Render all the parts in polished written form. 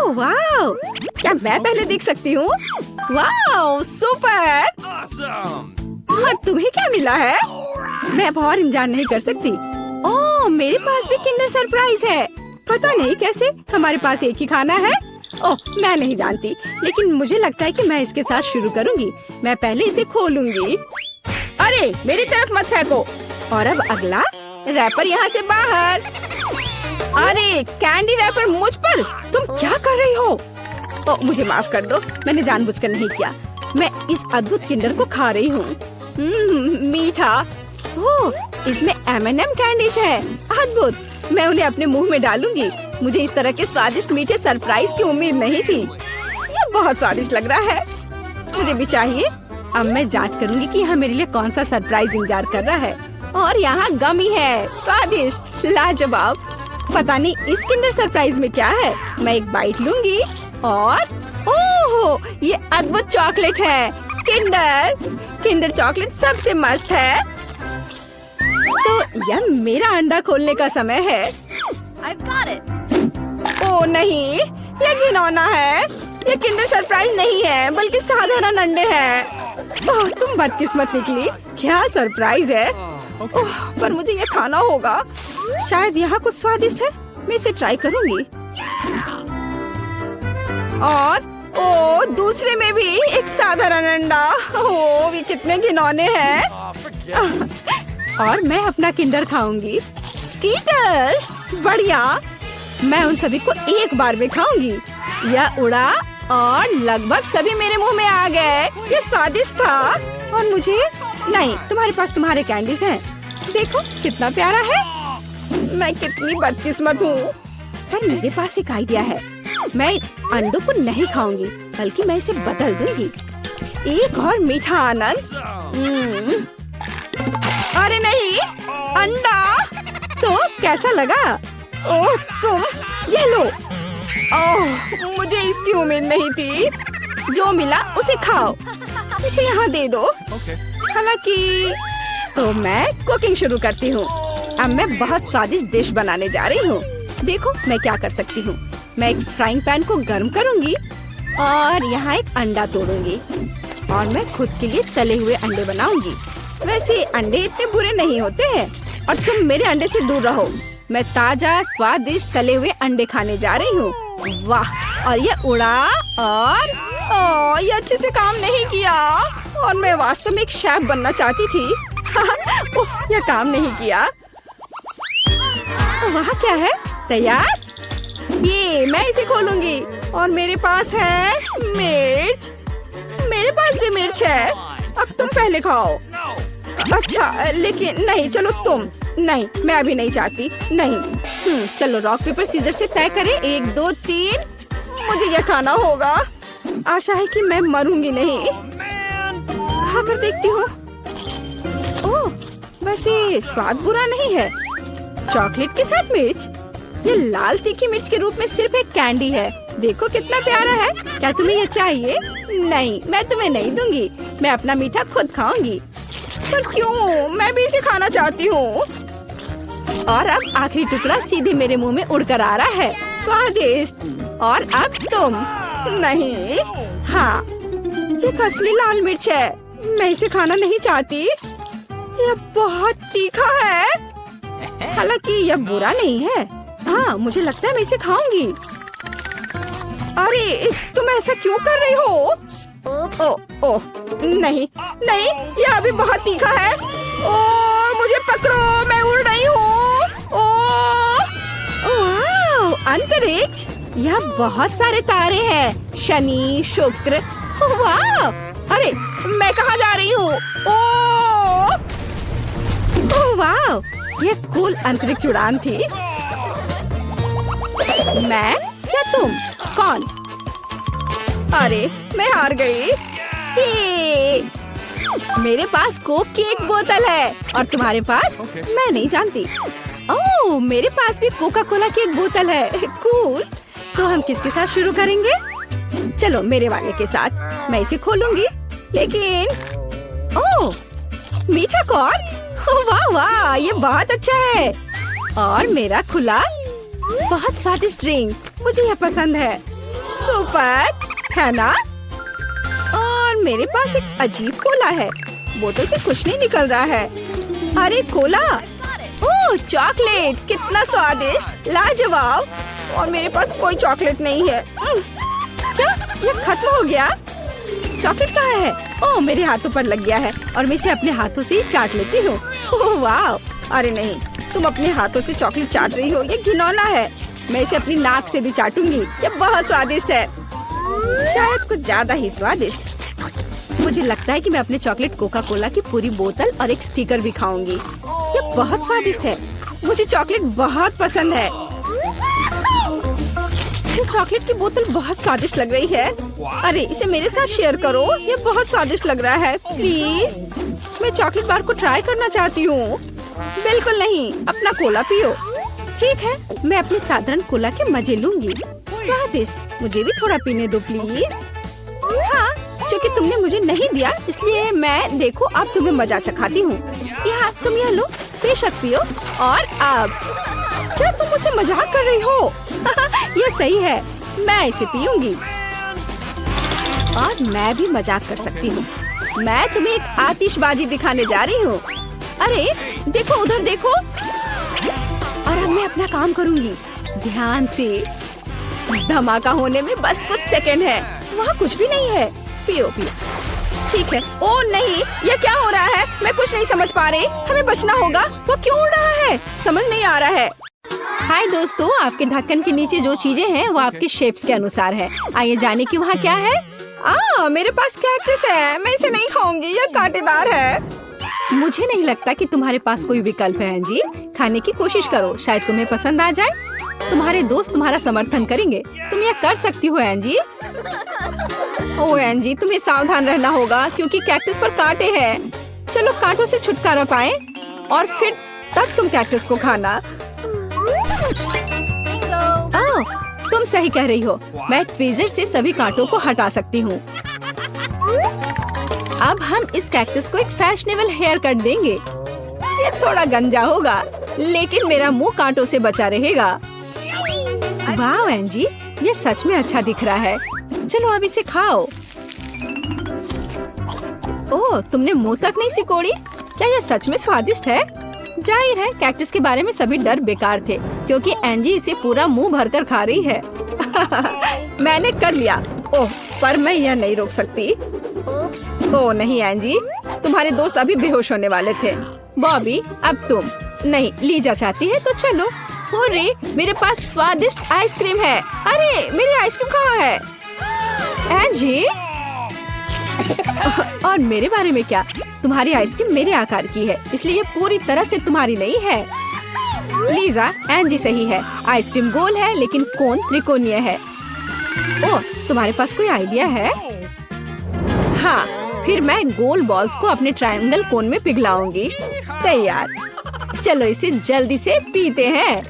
ओह वाह! क्या मैं पहले देख सकती हूँ? वाह सुपर! और तुम्हें क्या मिला है? मैं अब और इंतजार नहीं कर सकती। ओह मेरे पास भी किंडर सरप्राइज है। पता नहीं कैसे हमारे पास एक ही खाना है। ओह मैं नहीं जानती, लेकिन मुझे लगता है कि मैं इसके साथ शुरू करूंगी। मैं पहले इसे खोलूंगी। अरे मेरी तरफ मत फेंको। और अब अगला रैपर यहाँ से बाहर। अरे कैंडी रैपर मुझ पर, तुम क्या कर रही हो? ओह मुझे माफ कर दो, मैंने जानबूझकर नहीं किया। मैं इस अद्भुत किंडर को खा रही हूँ। मीठा। ओह इसमें M&M कैंडीज है। अद्भुत, मैं उन्हें अपने मुंह में डालूंगी। मुझे इस तरह के स्वादिष्ट मीठे सरप्राइज की उम्मीद नहीं थी। ये बहुत स्वादिष्ट लग रहा है, मुझे भी चाहिए। अब मैं जांच करूंगी कि यहाँ मेरे लिए कौन सा सरप्राइज इंतजार कर रहा है। और यहाँ गमी है, स्वादिष्ट, लाजवाब। पता नहीं इस किंडर सरप्राइज में क्या है। मैं एक बाइट लूंगी और ओह ये अद्भुत चॉकलेट है। किंडर चॉकलेट सबसे मस्त है। तो यह मेरा अंडा खोलने का समय है। I've got it. ओह नहीं, यह घिनौना है। यह किंडर सरप्राइज नहीं है, बल्कि साधारण अंडे हैं। ओह तुम बदकिस्मत निकली। क्या सरप्राइज है। ओह पर मुझे यह खाना होगा। शायद यहाँ कुछ स्वादिष्ट है, मैं इसे ट्राई करूंगी। और ओह दूसरे में भी एक साधारण अंडा। ओह ये कितने घिनौने हैं। और मैं अपना किंडर खाऊंगी। स्कीटर्स, बढ़िया। मैं उन सभी को एक बार में खाऊंगी। यह उड़ा और लगभग सभी मेरे मुंह में आ गए। ये स्वादिष्ट था। और मुझे नहीं, तुम्हारे पास तुम्हारे कैंडीज हैं। देखो कितना प्यारा है। मैं कितनी बदकिस्मत हूँ। पर मेरे पास एक आइडिया है। मैं अंडों को नहीं खाऊंगी, बल्कि मैं इसे बदल दूंगी। एक और मीठा आनंद। अरे नहीं, अंडा। तो कैसा लगा? ओह तुम, ये लो। ओह मुझे इसकी उम्मीद नहीं थी। जो मिला उसे खाओ। इसे यहाँ दे दो। हालांकि तो मैं कुकिंग शुरू करती हूँ। अब मैं बहुत स्वादिष्ट डिश बनाने जा रही हूँ। देखो मैं क्या कर सकती हूँ। मैं एक फ्राइंग पैन को गर्म करूँगी और यहाँ एक अंडा तोड़ूंगी। और मैं खुद के लिए तले हुए अंडे बनाऊंगी। वैसे अंडे इतने बुरे नहीं होते हैं। और तुम मेरे अंडे से दूर रहो। मैं ताजा स्वादिष्ट तले हुए अंडे खाने जा रही हूँ। वाह! और ये उड़ा और ये अच्छे से काम नहीं किया। और मैं वास्तव में एक शेफ बनना चाहती थी। उफ, यह काम नहीं किया। वहाँ क्या है? तैयार? ये मैं इसे खोलूंगी। और मेरे पास है मिर्च। मेरे पास भी मिर्च है। अब तुम पहले खाओ। अच्छा लेकिन नहीं, चलो तुम। नहीं मैं अभी नहीं चाहती। नहीं। चलो रॉक पेपर सीजर से तय करें। 1 2 3। मुझे यह खाना होगा। आशा है कि मैं मरूंगी नहीं। खाकर देखती हूँ। ओह वैसे स्वाद बुरा नहीं है। चॉकलेट के साथ मिर्च। ये लाल तीखी मिर्च के रूप में सिर्फ एक कैंडी है। देखो कितना प्यारा है। क्या तुम्हें ये चाहिए? नहीं, मैं तुम्हें नहीं दूंगी। मैं अपना मीठा खुद खाऊंगी। पर क्यों? मैं भी इसे खाना चाहती हूँ। और अब आखिरी टुकड़ा सीधे मेरे मुंह में उड़कर आ रहा है। स्वादिष्ट। और अब तुम। नहीं। हाँ ये असली लाल मिर्च है। मैं इसे खाना नहीं चाहती। यह बहुत तीखा है। हालांकि यह बुरा नहीं है। हाँ मुझे लगता है मैं इसे खाऊंगी। अरे तुम ऐसा क्यों कर रही हो? ओह नहीं नहीं, यह अभी बहुत तीखा है। ओह मुझे पकड़ो, मैं उड़ रही हूँ। ओह अंतरिक्ष। यहाँ बहुत सारे तारे हैं। शनि, शुक्र। वाह! अरे मैं कहाँ जा रही हूँ? ओह वाह! ये कूल अंतरिक्ष उड़ान थी। मैं या तुम? कौन? अरे मैं हार गई। मेरे पास कोक की एक बोतल है और तुम्हारे पास? मैं नहीं जानती। ओह मेरे पास भी कोका कोला की एक बोतल है। कूल। तो हम किसके साथ शुरू करेंगे? चलो मेरे वाले के साथ। मैं इसे खोलूंगी। लेकिन ओह मीठा कॉर्न। वाह वाह, ये बहुत अच्छा है। और मेरा खुला बहुत स्वादिष्ट ड्रिंक। मुझे यह पसंद है। सुपर है ना। और मेरे पास एक अजीब कोला है, बोतल से कुछ नहीं निकल रहा है। अरे कोला, ओह चॉकलेट, कितना स्वादिष्ट, लाजवाब। और मेरे पास कोई चॉकलेट नहीं है। क्या ये खत्म हो गया? चॉकलेट कहाँ है? ओह मेरे हाथों पर लग गया है और मैं इसे अपने हाथों से ही चाट लेती हूँ। ओह वाह, अरे नहीं, तुम अपने हाथों से चॉकलेट चाट रही हो, ये घिनौना है। मैं इसे अपनी नाक से भी चाटूंगी, ये बहुत स्वादिष्ट है, शायद कुछ ज्यादा ही स्वादिष्ट। मुझे लगता है कि मैं अपने चॉकलेट कोका कोला की पूरी बोतल और एक स्टिकर भी खाऊंगी। ये बहुत स्वादिष्ट है, मुझे चॉकलेट बहुत पसंद है। ये चॉकलेट की बोतल बहुत स्वादिष्ट लग रही है। अरे इसे मेरे साथ शेयर करो, ये बहुत स्वादिष्ट लग रहा है। प्लीज, मैं चॉकलेट बार को ट्राई करना चाहती हूँ। बिल्कुल नहीं, अपना कोला पियो। ठीक है, मैं अपने साधारण कोला के मजे लूंगी। स्वादिष्ट, मुझे भी थोड़ा पीने दो प्लीज। हाँ, क्योंकि तुमने मुझे नहीं दिया इसलिए मैं, देखो अब तुम्हें मजा चखाती हूँ। यहाँ तुम यह लो, बेशक पियो। और अब क्या तुम मुझसे मजाक कर रही हो? ये सही है, मैं इसे पीऊंगी। और मैं भी मजाक कर सकती हूँ, मैं तुम्हें एक आतिशबाजी दिखाने जा रही हूँ। अरे देखो उधर देखो। और अब मैं अपना काम करूँगी ध्यान से। धमाका होने में बस कुछ सेकंड है, वहाँ कुछ भी नहीं है। पियो पियो। ठीक है। ओ नहीं, ये क्या हो रहा है? मैं कुछ नहीं समझ पा रही। हमें बचना होगा। वो क्यों उड़ रहा है? समझ नहीं आ रहा है। हाय दोस्तों, आपके ढक्कन के नीचे जो चीजें हैं वो आपके शेप्स के अनुसार है। आइए जाने कि वहाँ क्या है। मेरे पास कैक्टस है, मैं इसे नहीं खाऊंगी, ये कांटेदार है। मुझे नहीं लगता कि तुम्हारे पास कोई विकल्प है एंजी। खाने की कोशिश करो, शायद तुम्हें पसंद आ जाए। तुम्हारे दोस्त तुम्हारा समर्थन करेंगे, तुम यह कर सकती हो एंजी। ओह एंजी, तुम्हें सावधान रहना होगा क्योंकि कैक्टस पर कांटे हैं। चलो कांटों से छुटकारा पाएं और फिर तब तुम कैक्टस को खाना। तुम सही कह रही हो, मैं ट्वीजर से सभी कांटों को हटा सकती हूँ। अब हम इस कैक्टस को एक फैशनेबल हेयर कट देंगे। ये थोड़ा गंजा होगा लेकिन मेरा मुंह कांटों से बचा रहेगा। वाह एंजी, ये सच में अच्छा दिख रहा है। चलो अब इसे खाओ। ओह, तुमने मुंह तक नहीं सिकोड़ी? क्या यह सच में स्वादिष्ट है? जाहिर है कैक्टस के बारे में सभी डर बेकार थे क्योंकि एंजी इसे पूरा मुंह भरकर खा रही है। मैंने कर लिया। ओह, पर मैं यह नहीं रोक सकती। ओह नहीं एंजी, तुम्हारे दोस्त अभी बेहोश होने वाले थे। बॉबी, अब तुम। नहीं, लीजा चाहती है तो चलो। अरे मेरे पास स्वादिष्ट आइसक्रीम है। अरे मेरी आइसक्रीम कहाँ है? एंजी, और मेरे बारे में क्या? तुम्हारी आइसक्रीम मेरे आकार की है इसलिए ये पूरी तरह से तुम्हारी नहीं है। लीजा, एंजी सही है, आइसक्रीम गोल है लेकिन कोन त्रिकोणीय है। ओह, तुम्हारे पास कोई आइडिया है? हाँ, फिर मैं गोल बॉल्स को अपने ट्रायंगल कोन में पिघलाऊंगी। तैयार, चलो इसे जल्दी से पीते हैं।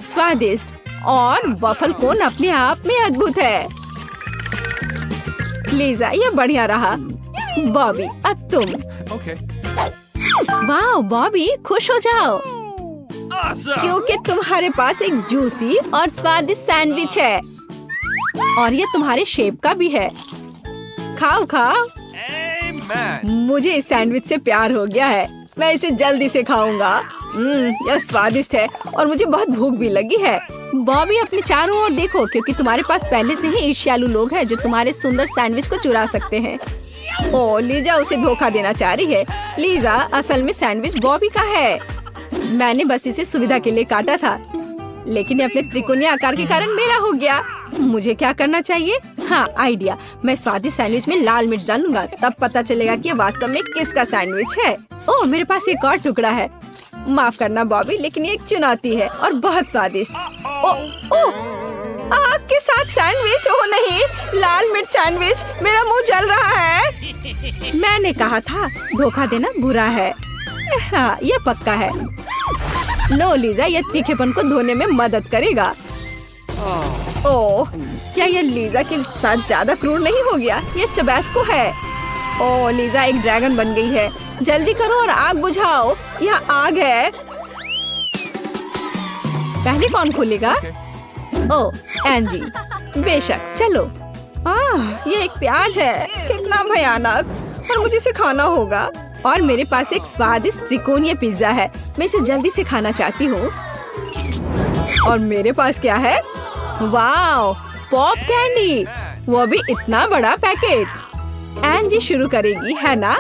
स्वादिष्ट और वफल कोन अपने आप में अद्भुत है। लीजा, ये बढ़िया रहा। बॉबी, अब तुम। वाह बॉबी, खुश हो जाओ क्योंकि तुम्हारे पास एक जूसी और स्वादिष्ट सैंडविच है और ये तुम्हारे शेप का भी है। खाओ खाओ। मुझे इस सैंडविच से प्यार हो गया है, मैं इसे जल्दी से खाऊंगा। यह स्वादिष्ट है और मुझे बहुत भूख भी लगी है। बॉबी, अपने चारों ओर देखो क्योंकि तुम्हारे पास पहले से ही ईर्ष्यालु लोग हैं जो तुम्हारे सुंदर सैंडविच को चुरा सकते हैं। ओह, लीजा उसे धोखा देना चाह रही है। लीजा, असल में सैंडविच बॉबी का है। मैंने बस इसे सुविधा के लिए काटा था लेकिन ये अपने त्रिकोणीय आकार के कारण मेरा हो गया। मुझे क्या करना चाहिए? हाँ, आइडिया। मैं स्वादिष्ट सैंडविच में लाल मिर्च डालूंगा, तब पता चलेगा कि ये वास्तव में किसका सैंडविच है। ओह, मेरे पास एक और टुकड़ा है। माफ करना बॉबी, लेकिन ये एक चुनौती है और बहुत स्वादिष्ट। ओह, आपके साथ सैंडविच? ओह नहीं, लाल मिर्च सैंडविच, मेरा मुंह जल रहा है। मैंने कहा था धोखा देना बुरा है। हाँ, ये पक्का है। लो लीजा, ये तीखेपन को धोने में मदद करेगा। ओह, क्या ये लीजा के साथ ज्यादा क्रूर नहीं हो गया? ये टबैस्को है। ओह, लीजा एक ड्रैगन बन गई है। जल्दी करो और आग बुझाओ। यहाँ आग है। पहले कौन खोलेगा? ओह, एंजी। बेशक, चलो। ये एक प्याज है, कितना भयानक, और मुझे इसे खाना होगा। और मेरे पास एक स्वादिष्ट त्रिकोणीय पिज्जा है, मैं इसे जल्दी से खाना चाहती हूँ। और मेरे पास क्या है? वाओ, पॉप कैंडी, वो भी इतना बड़ा पैकेट। एंजी शुरू करेगी, है ना?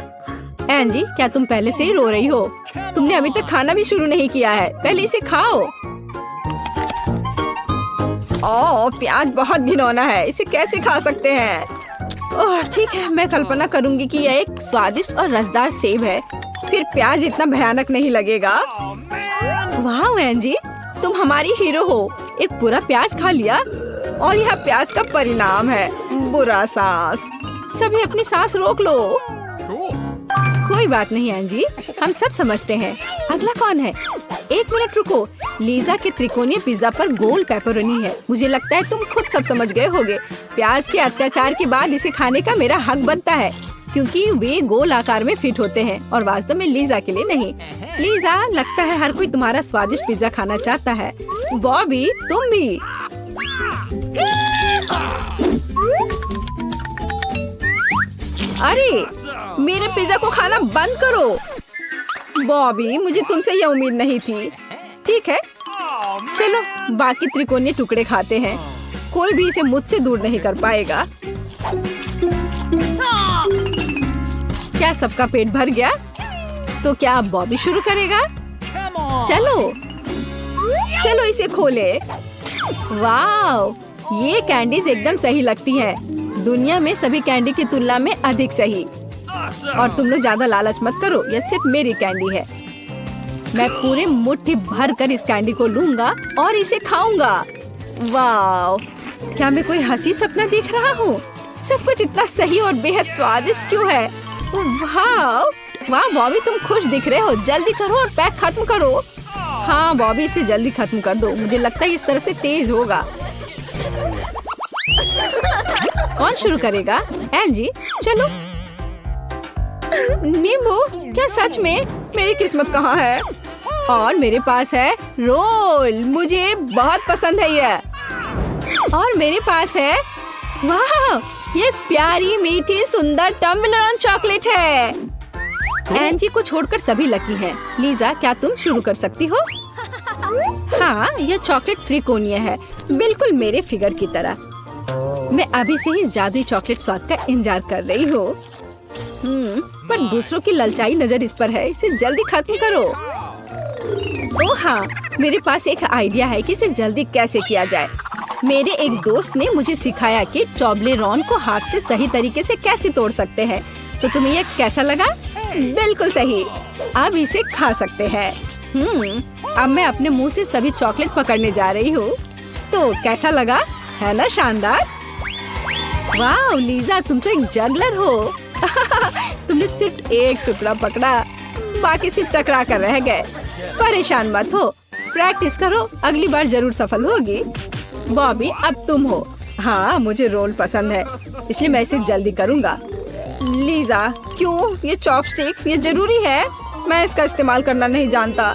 एंजी, क्या तुम पहले से ही रो रही हो? तुमने अभी तक खाना भी शुरू नहीं किया है, पहले इसे खाओ। ओह, प्याज बहुत घिनौना है, इसे कैसे खा सकते हैं? ओह ठीक है, मैं कल्पना करूंगी कि यह एक स्वादिष्ट और रसदार सेब है, फिर प्याज इतना भयानक नहीं लगेगा। वाह एंजी, तुम हमारी हीरो हो, एक पूरा प्याज खा लिया। और यह प्याज का परिणाम है, बुरा सांस। सभी अपनी सांस रोक लो। कोई बात नहीं एंजी, हम सब समझते हैं। अगला कौन है? एक मिनट रुको, लीजा के त्रिकोणीय पिज्जा पर गोल पेपरोनी है। मुझे लगता है तुम खुद सब समझ गए होगे। प्याज के अत्याचार के बाद इसे खाने का मेरा हक बनता है, क्योंकि वे गोल आकार में फिट होते हैं और वास्तव में लीजा के लिए नहीं। लीजा, लगता है हर कोई तुम्हारा स्वादिष्ट पिज्जा खाना चाहता है। बॉबी, तुम भी। अरे, मेरे पिज्जा को खाना बंद करो। बॉबी, मुझे तुमसे यह उम्मीद नहीं थी। ठीक है, चलो बाकी त्रिकोणीय टुकड़े खाते हैं। कोई भी इसे मुझसे दूर नहीं कर पाएगा। क्या सबका पेट भर गया? तो क्या अब बॉबी शुरू करेगा? चलो चलो इसे खोले। वाओ, ये कैंडीज एकदम सही लगती हैं। दुनिया में सभी कैंडी की तुलना में अधिक सही। और तुम लोग ज्यादा लालच मत करो, यह सिर्फ मेरी कैंडी है। मैं पूरे मुट्ठी भर कर इस कैंडी को लूंगा और इसे खाऊंगा। वाओ, क्या मैं कोई हंसी सपना देख रहा हूँ? सब कुछ इतना सही और बेहद स्वादिष्ट क्यों है? वाह वाह बॉबी, तुम खुश दिख रहे हो। जल्दी करो और पैक खत्म करो। हाँ बॉबी, इसे जल्दी खत्म कर दो। मुझे लगता है इस तरह से तेज होगा। कौन शुरू करेगा? एंजी, चलो। नींबू, क्या सच में? मेरी किस्मत कहाँ है? और मेरे पास है रोल, मुझे बहुत पसंद है यह। और मेरे पास है, वाह, ये प्यारी मीठी सुंदर टम्बलर चॉकलेट है। एंजी को छोड़कर सभी लकी हैं। लीजा, क्या तुम शुरू कर सकती हो? हाँ, यह चॉकलेट त्रिकोणीय है, बिल्कुल मेरे फिगर की तरह। मैं अभी से ही जादुई चॉकलेट स्वाद का इंतजार कर रही हूँ। पर दूसरों की ललचाई नजर इस पर है, इसे जल्दी खत्म करो। ओह हाँ, मेरे पास एक आइडिया है कि इसे जल्दी कैसे किया जाए। मेरे एक दोस्त ने मुझे सिखाया कि टॉब्लेरोन को हाथ से सही तरीके से कैसे तोड़ सकते हैं। तो तुम्हें यह कैसा लगा? बिल्कुल सही। अब इसे खा सकते हैं। अब मैं अपने मुंह से सभी चॉकलेट पकड़ने जा रही हूँ। तो कैसा लगा? है ना शानदार? वाह लीजा, तुम तो एक जगलर हो। तुमने सिर्फ एक टुकड़ा पकड़ा, बाकी सिर्फ टकरा कर रह गए। परेशान मत हो, प्रैक्टिस करो, अगली बार जरूर सफल होगी। बॉबी, अब तुम हो। हाँ, मुझे रोल पसंद है, इसलिए मैं इसे जल्दी करूँगा। लीजा, क्यों? ये चॉपस्टिक, ये जरूरी है? मैं इसका इस्तेमाल करना नहीं जानता,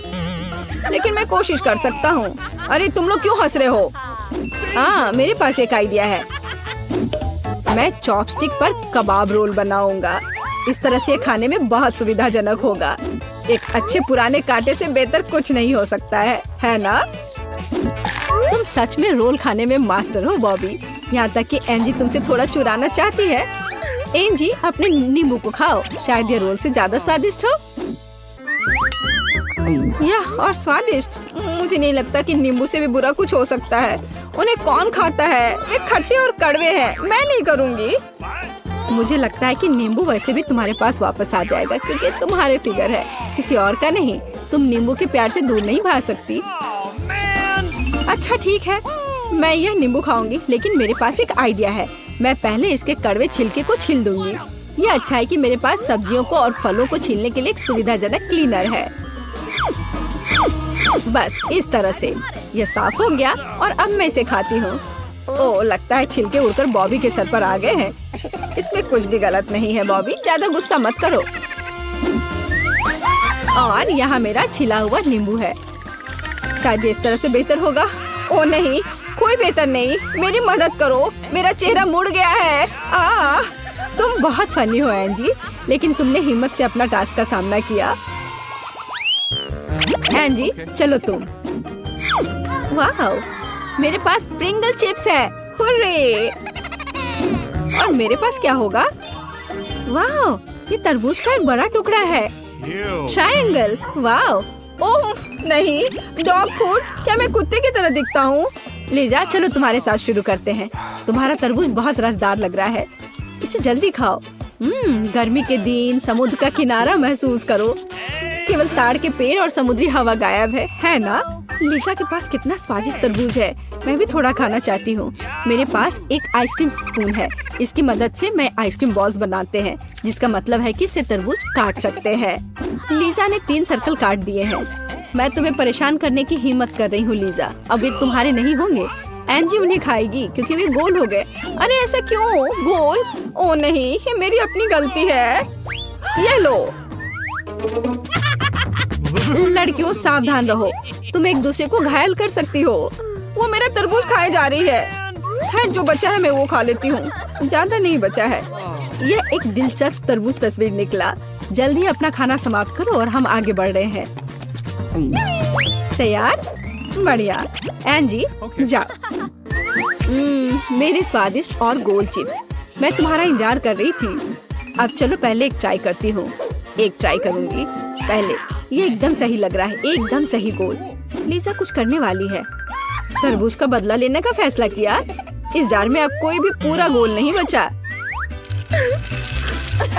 लेकिन मैं कोशिश कर सकता हूँ। अरे तुम लोग क्यों हंस रहे हो? हाँ, मेरे पास एक आइडिया है। मैं चॉपस्टिक पर कबाब रोल बनाऊंगा। इस तरह से खाने में बहुत सुविधाजनक होगा। एक अच्छे पुराने कांटे से बेहतर कुछ नहीं हो सकता है ना? तुम सच में रोल खाने में मास्टर हो बॉबी। यहाँ तक कि एंजी तुमसे थोड़ा चुराना चाहती है। एंजी, अपने नींबू को खाओ, शायद ये रोल से ज्यादा स्वादिष्ट हो। यह और स्वादिष्ट? मुझे नहीं लगता कि नींबू से भी बुरा कुछ हो सकता है। उन्हें कौन खाता है? वे खट्टे और कड़वे हैं। मैं नहीं करूँगी। मुझे लगता है कि नींबू वैसे भी तुम्हारे पास वापस आ जाएगा, क्योंकि तुम्हारे फिगर है, किसी और का नहीं। तुम नींबू के प्यार से दूर नहीं भाग सकती। अच्छा ठीक है, मैं यह नींबू खाऊंगी, लेकिन मेरे पास एक आइडिया है। मैं पहले इसके कड़वे छिलके को छील दूंगी। ये अच्छा है कि मेरे पास सब्जियों को और फलों को छीलने के लिए एक सुविधाजनक क्लीनर है। बस इस तरह से ये साफ हो गया और अब मैं इसे खाती हूँ। ओह, लगता है छिलके उड़कर बॉबी के सर पर आ गए हैं। इसमें कुछ भी गलत नहीं है बॉबी, ज्यादा गुस्सा मत करो। और यहाँ मेरा छिला हुआ नींबू है। शायद इस तरह से बेहतर होगा। ओह नहीं, कोई बेहतर नहीं, मेरी मदद करो, मेरा चेहरा मुड़ गया है। तुम बहुत फनी हो एंजी, लेकिन तुमने हिम्मत से अपना टास्क का सामना किया। एंजी चलो तुम। वाह, मेरे पास प्रिंगल चिप्स है, हुर्रे! और मेरे पास क्या होगा? वाह, ये तरबूज का एक बड़ा टुकड़ा है, ट्रायंगल। वाह, ओह नहीं, डॉग फूड! क्या मैं कुत्ते की तरह दिखता हूँ? लीजा चलो तुम्हारे साथ शुरू करते हैं। तुम्हारा तरबूज बहुत रसदार लग रहा है, इसे जल्दी खाओ। गर्मी के दिन समुद्र का किनारा महसूस करो। केवल ताड़ के पेड़ और समुद्री हवा गायब है ना? लीजा के पास कितना स्वादिष्ट तरबूज है, मैं भी थोड़ा खाना चाहती हूँ। मेरे पास एक आइसक्रीम स्पून है, इसकी मदद से मैं आइसक्रीम बॉल्स बनाते हैं, जिसका मतलब है कि इससे तरबूज काट सकते हैं। लीजा ने 3 सर्कल काट दिए हैं। मैं तुम्हें परेशान करने की हिम्मत कर रही हूँ लीजा, अब ये तुम्हारे नहीं होंगे। एंजी उन्हें खाएगी क्योंकि वे गोल हो गए। अरे ऐसा क्यों? गोल? ओ नहीं, ये मेरी अपनी गलती है। ये लो। लड़कियों सावधान रहो, तुम एक दूसरे को घायल कर सकती हो। वो मेरा तरबूज खाए जा रही है। खैर जो बचा है मैं वो खा लेती हूँ, ज्यादा नहीं बचा है। यह एक दिलचस्प तरबूज तस्वीर निकला। जल्दी अपना खाना समाप्त करो और हम आगे बढ़ रहे हैं। तैयार? बढ़िया। एंजी जाओ। मेरे स्वादिष्ट और गोल चिप्स, मैं तुम्हारा इंतजार कर रही थी। अब चलो पहले एक ट्राई करती हूँ। एक ट्राई करूंगी पहले। ये एकदम सही लग रहा है, एकदम सही गोल। लीजा कुछ करने वाली है। तरबूज का बदला लेने का फैसला किया। इस जार में अब कोई भी पूरा गोल नहीं बचा।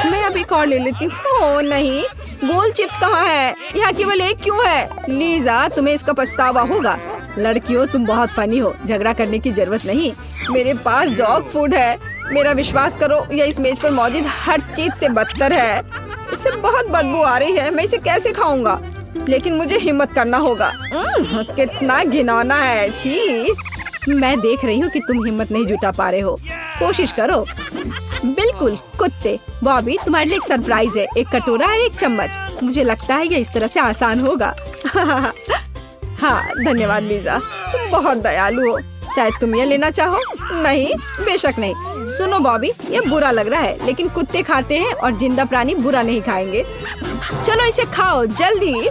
मैं अब एक और ले लेती हूँ। ओह नहीं, गोल चिप्स कहाँ है? यहाँ केवल एक क्यों है? लीजा तुम्हें इसका पछतावा होगा। लड़कियों तुम बहुत फनी हो, झगड़ा करने की जरूरत नहीं। मेरे पास डॉग फूड है, मेरा विश्वास करो, यह इस मेज पर मौजूद हर चीज से बदतर है। इससे बहुत बदबू आ रही है, मैं इसे कैसे खाऊंगा? लेकिन मुझे हिम्मत करना होगा। कितना घिनौना है, छी! मैं देख रही हूँ कि तुम हिम्मत नहीं जुटा पा रहे हो, कोशिश करो। बिल्कुल कुत्ते। बॉबी तुम्हारे लिए एक सरप्राइज है, एक कटोरा और एक चम्मच। मुझे लगता है ये इस तरह से आसान होगा। हाँ धन्यवाद लीजा, तुम बहुत दयालु हो। शायद तुम ये लेना चाहो? नहीं, बेशक नहीं। सुनो बॉबी, ये बुरा लग रहा है, लेकिन कुत्ते खाते हैं और जिंदा प्राणी बुरा नहीं खाएंगे। चलो इसे खाओ जल्दी,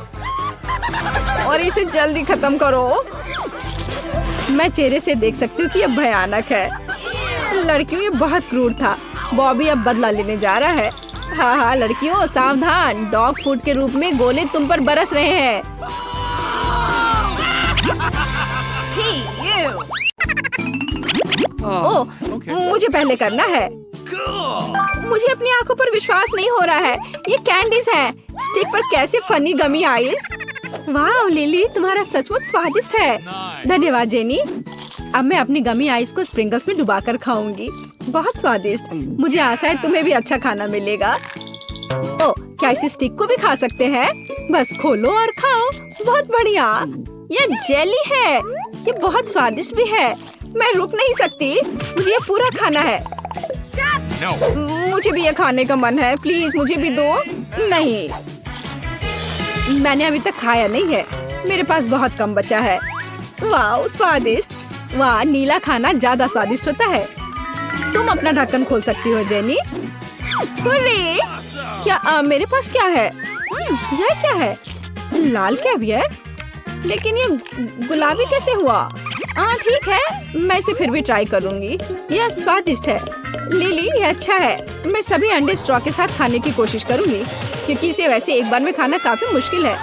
और इसे जल्दी खत्म करो। मैं चेहरे से देख सकती हूँ कि ये भयानक है। लड़कियों ये बहुत क्रूर था। बॉबी अब बदला लेने जा रहा है। हाँ लड़कियों सावधान, डॉग फूड के रूप में गोले तुम पर बरस रहे हैं। ओह, मुझे पहले करना है। मुझे अपनी आंखों पर विश्वास नहीं हो रहा है। ये कैंडीज हैं। स्टिक पर कैसे फनी गमी आइस। वाह लिली, तुम्हारा सचमुच स्वादिष्ट है। धन्यवाद जेनी। अब मैं अपनी गमी आइस को स्प्रिंकल्स में डुबाकर खाऊंगी। बहुत स्वादिष्ट। मुझे आशा है तुम्हें भी अच्छा खाना मिलेगा। ओह, क्या इस स्टिक को भी खा सकते हैं? बस खोलो और खाओ। बहुत बढ़िया। ये जेली है, ये बहुत स्वादिष्ट भी है। मैं रुक नहीं सकती, मुझे ये पूरा खाना है। मुझे भी ये खाने का मन है, प्लीज मुझे भी दो। नहीं, मैंने अभी तक खाया नहीं है, मेरे पास बहुत कम बचा है। वाह स्वादिष्ट। वाह, नीला खाना ज्यादा स्वादिष्ट होता है। तुम अपना ढक्कन खोल सकती हो जेनी। अरे क्या मेरे पास क्या है? यह क्या है? लाल कैवियर? लेकिन ये गुलाबी कैसे हुआ? हाँ ठीक है, मैं इसे फिर भी ट्राई करूंगी। यह स्वादिष्ट है। लिली ये अच्छा है। मैं सभी अंडे स्ट्रॉ के साथ खाने की कोशिश करूंगी, क्योंकि इसे वैसे एक बार में खाना काफी मुश्किल है।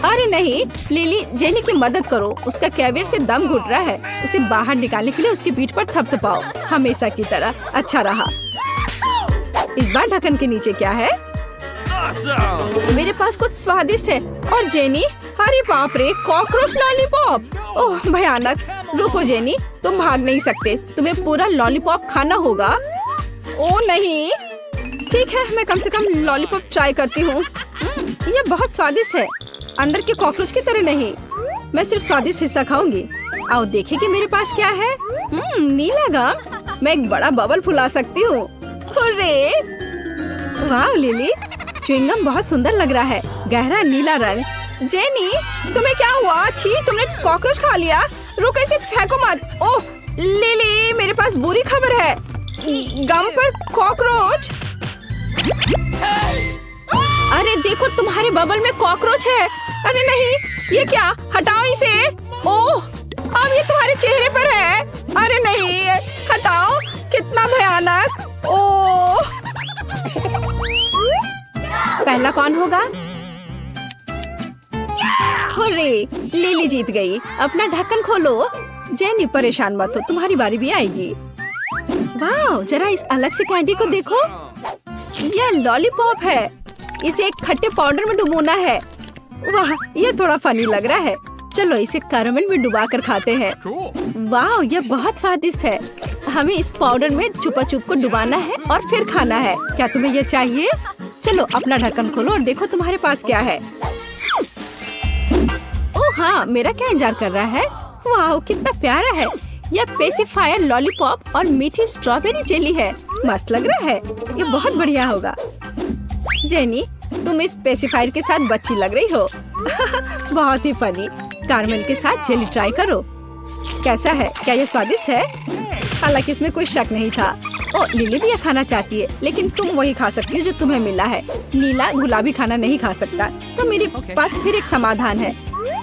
अरे नहीं लिली, जेनी की मदद करो। उसका कैवियर से दम घुट रहा है। उसे बाहर निकालने के लिए उसकी पीठ पर थपथपाओ, हमेशा की तरह। अच्छा रहा। इस बार ढक्कन के नीचे क्या है? मेरे पास कुछ स्वादिष्ट है। और जेनी, अरे बाप रे, कॉकरोच लॉलीपॉप। ओह भयानक। रुको जेनी, तुम भाग नहीं सकते, तुम्हें पूरा लॉलीपॉप खाना होगा। ओह नहीं, ठीक है, मैं कम से कम लॉलीपॉप ट्राई करती हूँ। ये बहुत स्वादिष्ट है, अंदर के कॉकरोच की तरह नहीं। मैं सिर्फ स्वादिष्ट हिस्सा खाऊंगी। आओ देखें कि मेरे पास क्या है। नीला गम। मैं एक बड़ा बबल फुला सकती हूँ। वाह लिली, च्युइंगम बहुत सुंदर लग रहा है, गहरा नीला रंग। जेनी, तुम्हें क्या हुआ? छी, तुमने कॉकरोच खा लिया। रुको, इसे फेंको मत। ओह पास बुरी खबर है। गम पर कॉकरोच। अरे देखो, तुम्हारे बबल में कॉकरोच है। अरे नहीं, ये क्या? हटाओ इसे। ओह, अब ये तुम्हारे चेहरे पर है। अरे नहीं, हटाओ। कितना भयानक। ओह, पहला कौन होगा? हुर्रे, लिली जीत गई। अपना ढक्कन खोलो। जेनी परेशान मत हो, तुम्हारी बारी भी आएगी। वाह, जरा इस अलग से कैंडी को देखो। यह लॉलीपॉप है। इसे एक खट्टे पाउडर में डुबोना है। वाह, ये थोड़ा फनी लग रहा है। चलो इसे कैरामल में डुबा कर खाते हैं। वाह, यह बहुत स्वादिष्ट है। हमें इस पाउडर में चुपा चुप को डुबाना है और फिर खाना है। क्या तुम्हें यह चाहिए? चलो अपना ढक्कन खोलो और देखो तुम्हारे पास क्या है। ओह हाँ, मेरा क्या इंतजार कर रहा है? वाह, कितना प्यारा है। यह पेसिफायर लॉलीपॉप और मीठी स्ट्रॉबेरी जेली है। मस्त लग रहा है। ये बहुत बढ़िया होगा। जेनी, तुम इस पेसिफायर के साथ बच्ची लग रही हो। बहुत ही फनी। कैरामल के साथ जेली ट्राई करो। कैसा है? क्या ये स्वादिष्ट है? हालांकि इसमें कोई शक नहीं था। ओ, लिली भी ये खाना चाहती है, लेकिन तुम वही खा सकती हो जो तुम्हें मिला है। नीला गुलाबी खाना नहीं खा सकता। तो मेरे पास फिर एक समाधान है।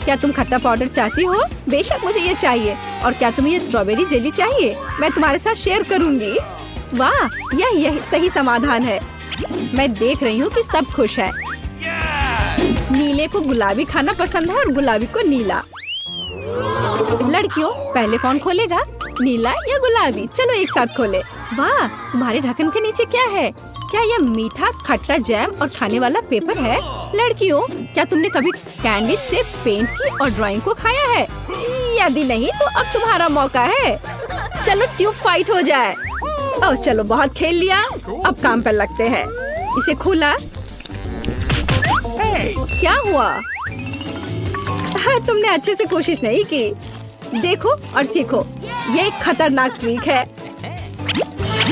क्या तुम खट्टा पाउडर चाहती हो? बेशक मुझे ये चाहिए। और क्या तुम्हें ये स्ट्रॉबेरी जेली चाहिए? मैं तुम्हारे साथ शेयर करूंगी। वाह, यही सही समाधान है। मैं देख रही हूँ कि सब खुश है। नीले को गुलाबी खाना पसंद है और गुलाबी को नीला। लड़कियों, पहले कौन खोलेगा? नीला या गुलाबी? चलो एक साथ खोले। वाह, तुम्हारे ढक्कन के नीचे क्या है? क्या यह मीठा खट्टा जैम और खाने वाला पेपर है? लड़कियों, क्या तुमने कभी कैंडी से पेंट की और ड्राइंग को खाया है? यदि नहीं तो अब तुम्हारा मौका है। चलो ट्यूब फाइट हो जाए। ओह चलो, बहुत खेल लिया। अब काम पर लगते हैं। इसे खोला। क्या हुआ? तुमने अच्छे से कोशिश नहीं की। देखो और सीखो। ये एक खतरनाक ट्रिक है।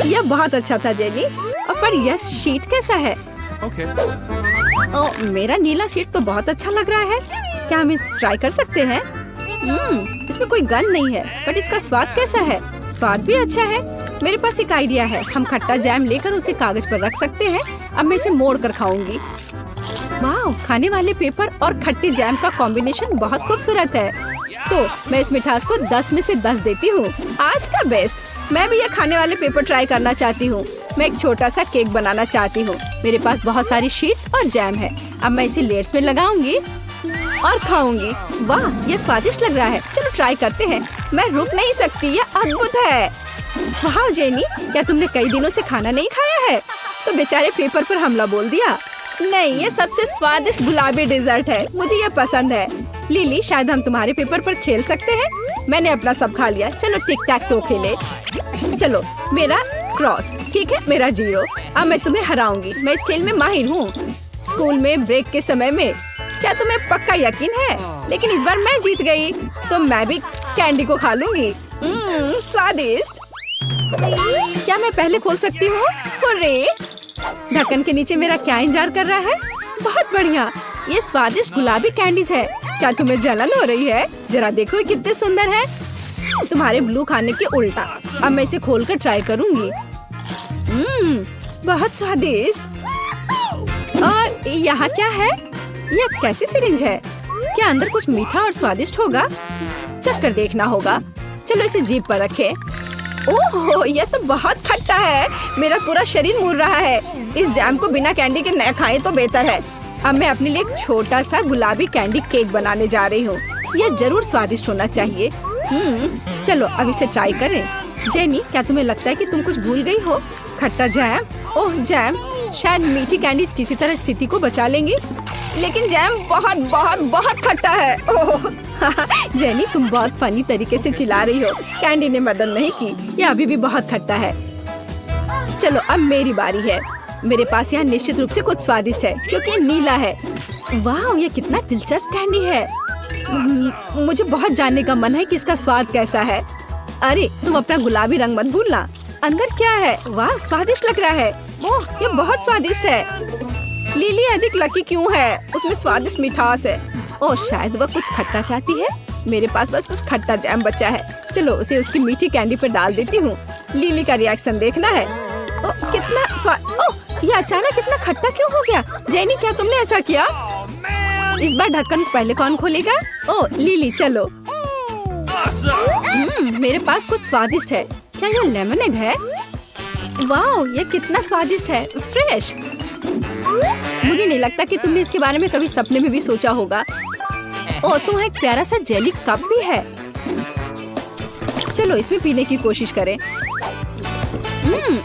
यह बहुत अच्छा था जेनी। पर यह शीट कैसा है? ओह, मेरा नीला शीट तो बहुत अच्छा लग रहा है। क्या हम इसे ट्राई कर सकते हैं? इसमें कोई गंध नहीं है, बट इसका स्वाद कैसा है? स्वाद भी अच्छा है। मेरे पास एक आइडिया है। हम खट्टा जैम लेकर उसे कागज पर रख सकते हैं। अब मैं इसे मोड़ कर खाऊंगी। वाह, खाने वाले पेपर और खट्टे जैम का कॉम्बिनेशन बहुत खूबसूरत है। तो मैं इस मिठास को 10 में से 10 देती हूँ। आज का बेस्ट। मैं भी ये खाने वाले पेपर ट्राई करना चाहती हूँ। मैं एक छोटा सा केक बनाना चाहती हूँ। मेरे पास बहुत सारी शीट्स और जैम है। अब मैं इसे लेयर्स में लगाऊंगी और खाऊंगी। वाह, ये स्वादिष्ट लग रहा है। चलो ट्राई करते हैं। मैं रुक नहीं सकती, ये अद्भुत है। वाह जेनी, क्या तुमने कई दिनों से खाना नहीं खाया है? तो बेचारे पेपर पर हमला बोल दिया। नहीं, ये सबसे स्वादिष्ट गुलाबी डेजर्ट है। मुझे ये पसंद है। लिली, शायद हम तुम्हारे पेपर पर खेल सकते हैं। मैंने अपना सब खा लिया। चलो टिक टैक टो खेले। चलो, मेरा क्रॉस, ठीक है, मेरा 0। अब मैं तुम्हें हराऊंगी। मैं इस खेल में माहिर हूँ। स्कूल में ब्रेक के समय में। क्या तुम्हें पक्का यकीन है? लेकिन इस बार मैं जीत गई, तो मैं भी कैंडी को खा लूंगी। स्वादिष्ट। क्या मैं पहले खोल सकती हूँ? हुर्रे! ढक्कन के नीचे मेरा क्या इंतजार कर रहा है? बहुत बढ़िया। ये स्वादिष्ट गुलाबी कैंडीज है। क्या तुम्हें जलन हो रही है? जरा देखो कितने सुंदर है। तुम्हारे ब्लू खाने के उल्टा। अब मैं इसे खोलकर ट्राई करूंगी। बहुत स्वादिष्ट। और यहाँ क्या है? यह कैसी सिरिंज है? क्या अंदर कुछ मीठा और स्वादिष्ट होगा? चख कर देखना होगा। चलो इसे जीभ पर रखें। ओह, यह तो बहुत खट्टा है। मेरा पूरा शरीर मुड़ रहा है। इस जैम को बिना कैंडी के न खाएं तो बेहतर है। अब मैं अपने लिए एक छोटा सा गुलाबी कैंडी केक बनाने जा रही हूँ। यह जरूर स्वादिष्ट होना चाहिए। चलो अब इसे ट्राई करें। जेनी, क्या तुम्हें लगता है कि तुम कुछ भूल गई हो? खट्टा जैम? ओह जैम, शायद मीठी कैंडीज किसी तरह स्थिति को बचा लेंगी। लेकिन जैम बहुत बहुत बहुत खट्टा है। ओह जेनी, तुम बहुत फनी तरीके से चिल्ला रही हो। कैंडी ने मदद नहीं की। यह अभी भी बहुत खट्टा है। चलो अब मेरी बारी है। मेरे पास यहाँ निश्चित रूप से कुछ स्वादिष्ट है, क्योंकि ये नीला है। वाह, ये कितना दिलचस्प कैंडी है। मुझे बहुत जानने का मन है कि इसका स्वाद कैसा है। अरे तुम अपना गुलाबी रंग मत भूलना। अंदर क्या है? वाह, स्वादिष्ट लग रहा है। ओह, ये बहुत स्वादिष्ट है। लिली अधिक लकी क्यों है? उसमें स्वादिष्ट मिठास है। ओह, शायद वह कुछ खट्टा चाहती है। मेरे पास बस कुछ खट्टा जैम बचा है। चलो उसे उसकी मीठी कैंडी पर डाल देती हूँ। लिली का रिएक्शन देखना है। ओ, कितना स्वाद। ओह, ये अचानक कितना खट्टा क्यों हो गया? जेनी, क्या तुमने ऐसा किया? इस बार ढक्कन पहले कौन खोलेगा? ओ लिली, चलो। मेरे पास कुछ स्वादिष्ट है। क्या ये लेमनेड है? वाओ, ये कितना स्वादिष्ट है, फ्रेश। मुझे नहीं लगता कि तुमने इसके बारे में कभी सपने में भी सोचा होगा। ओ, तुम्हें एक प्यारा सा जेली कप भी है। चलो इसमें पीने की कोशिश करें।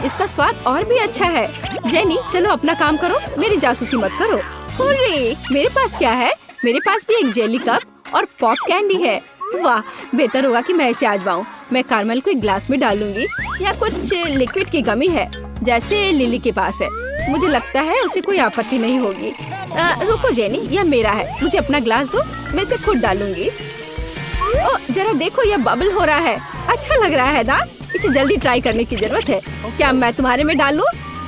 इसका स्वाद और भी अच्छा है। जेनी, चलो अपना काम करो, मेरी जासूसी मत करो। हुर्रे, मेरे पास क्या है? मेरे पास भी एक जेली कप और पॉप कैंडी है। वाह, बेहतर होगा कि मैं इसे आजमाऊं। मैं कार्मल को एक ग्लास में डालूंगी। या कुछ लिक्विड की कमी है, जैसे लिली के पास है। मुझे लगता है उसे कोई आपत्ति नहीं होगी। रुको जेनी, यह मेरा है। मुझे अपना ग्लास दो, मैं इसे खुद डालूंगी। ओ, जरा देखो, यह बबल हो रहा है। अच्छा लग रहा है ना? इसे जल्दी ट्राई करने की जरूरत है। क्या मैं तुम्हारे में डालूं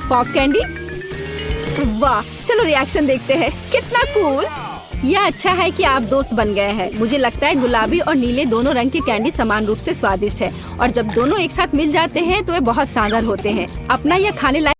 पॉप कैंडी? वाह, चलो रिएक्शन देखते हैं। कितना कूल। यह अच्छा है कि आप दोस्त बन गए हैं। मुझे लगता है गुलाबी और नीले दोनों रंग के कैंडी समान रूप से स्वादिष्ट है, और जब दोनों एक साथ मिल जाते हैं तो वे बहुत शानदार होते हैं। अपना यह खाने लायक